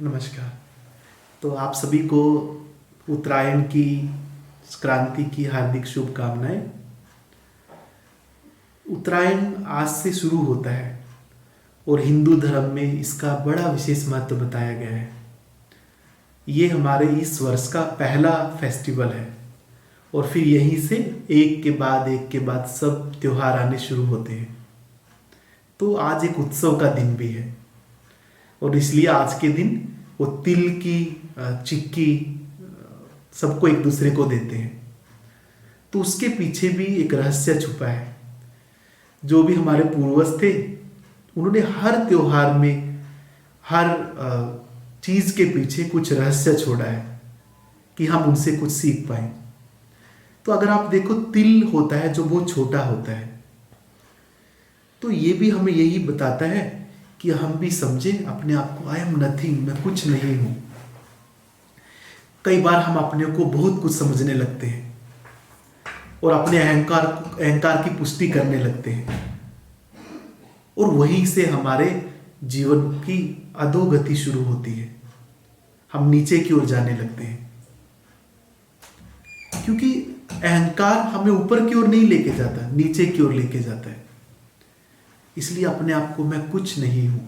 नमस्कार। तो आप सभी को उत्तरायण की संक्रांति की हार्दिक शुभकामनाएं। उत्तरायण आज से शुरू होता है और हिंदू धर्म में इसका बड़ा विशेष महत्व बताया गया है। ये हमारे इस वर्ष का पहला फेस्टिवल है और फिर यहीं से एक के बाद सब त्योहार आने शुरू होते हैं। तो आज एक उत्सव का दिन भी है और इसलिए आज के दिन वो तिल की चिक्की सबको एक दूसरे को देते हैं। तो उसके पीछे भी एक रहस्य छुपा है। जो भी हमारे पूर्वज थे उन्होंने हर त्योहार में हर चीज के पीछे कुछ रहस्य छोड़ा है कि हम उनसे कुछ सीख पाए। तो अगर आप देखो, तिल होता है जो बहुत छोटा होता है, तो ये भी हमें यही बताता है कि हम भी समझें अपने आप को, आई एम नथिंग, मैं कुछ नहीं हूं। कई बार हम अपने को बहुत कुछ समझने लगते हैं और अपने अहंकार की पुष्टि करने लगते हैं और वहीं से हमारे जीवन की अधोगति शुरू होती है। हम नीचे की ओर जाने लगते हैं क्योंकि अहंकार हमें ऊपर की ओर नहीं लेके जाता, नीचे की ओर लेके जाता है। इसलिए अपने आप को मैं कुछ नहीं हूं।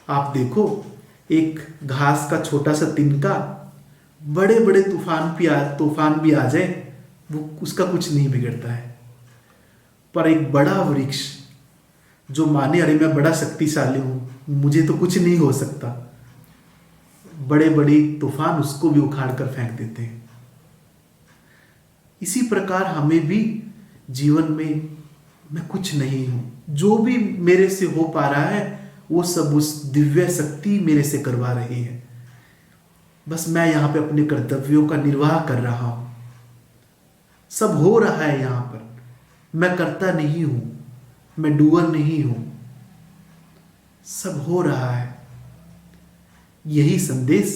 आप देखो, एक घास का छोटा सा तिनका बड़े बड़े तूफान भी आ जाए वो उसका कुछ नहीं बिगड़ता है। पर एक बड़ा वृक्ष जो माने अरे मैं बड़ा शक्तिशाली हूं, मुझे तो कुछ नहीं हो सकता, बड़े बड़े तूफान उसको भी उखाड़ कर फेंक देते हैं। इसी प्रकार हमें भी जीवन में मैं कुछ नहीं हूं, जो भी मेरे से हो पा रहा है वो सब उस दिव्य शक्ति मेरे से करवा रही है। बस मैं यहां पे अपने कर्तव्यों का निर्वाह कर रहा हूं। सब हो रहा है यहां पर, मैं करता नहीं हूं, मैं डूअर नहीं हूं, सब हो रहा है। यही संदेश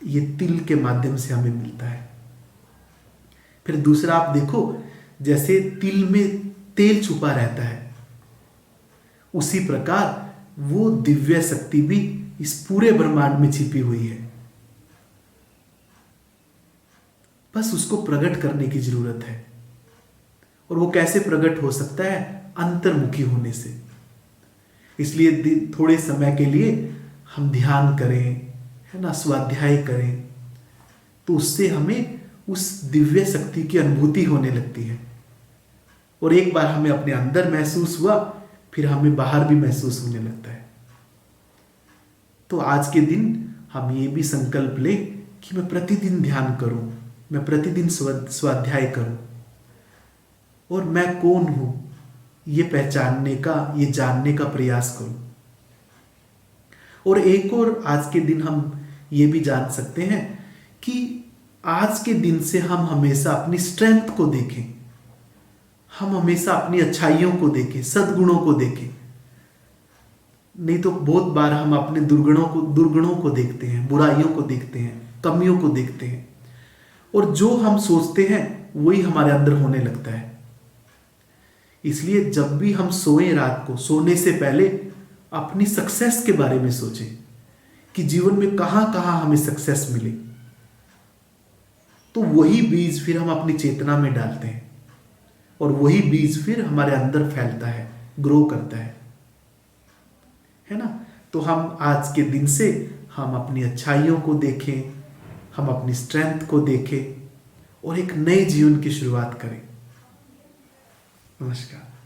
ये तिल के माध्यम से हमें मिलता है। फिर दूसरा आप देखो, जैसे तिल में तेल छुपा रहता है, उसी प्रकार वो दिव्य शक्ति भी इस पूरे ब्रह्मांड में छिपी हुई है। बस उसको प्रकट करने की जरूरत है। और वो कैसे प्रकट हो सकता है? अंतर्मुखी होने से। इसलिए थोड़े समय के लिए हम ध्यान करें, है ना, स्वाध्याय करें, तो उससे हमें उस दिव्य शक्ति की अनुभूति होने लगती है। और एक बार हमें अपने अंदर महसूस हुआ, फिर हमें बाहर भी महसूस होने लगता है। तो आज के दिन हम ये भी संकल्प लें कि मैं प्रतिदिन ध्यान करूं, मैं प्रतिदिन स्वाध्याय करूं और मैं कौन हूं ये पहचानने का, ये जानने का प्रयास करूं। और एक और आज के दिन हम ये भी जान सकते हैं कि आज के दिन से हम हमेशा अपनी स्ट्रेंथ को देखें, हम हमेशा अपनी अच्छाइयों को देखें, सद्गुणों को देखें। नहीं तो बहुत बार हम अपने दुर्गुणों को देखते हैं, बुराइयों को देखते हैं, कमियों को देखते हैं और जो हम सोचते हैं वही हमारे अंदर होने लगता है। इसलिए जब भी हम सोएं, रात को सोने से पहले अपनी सक्सेस के बारे में सोचें कि जीवन में कहां कहां हमें सक्सेस मिले। तो वही बीज फिर हम अपनी चेतना में डालते हैं और वही बीज फिर हमारे अंदर फैलता है, ग्रो करता है ना। तो हम आज के दिन से हम अपनी अच्छाइयों को देखें, हम अपनी स्ट्रेंथ को देखें और एक नए जीवन की शुरुआत करें। नमस्कार।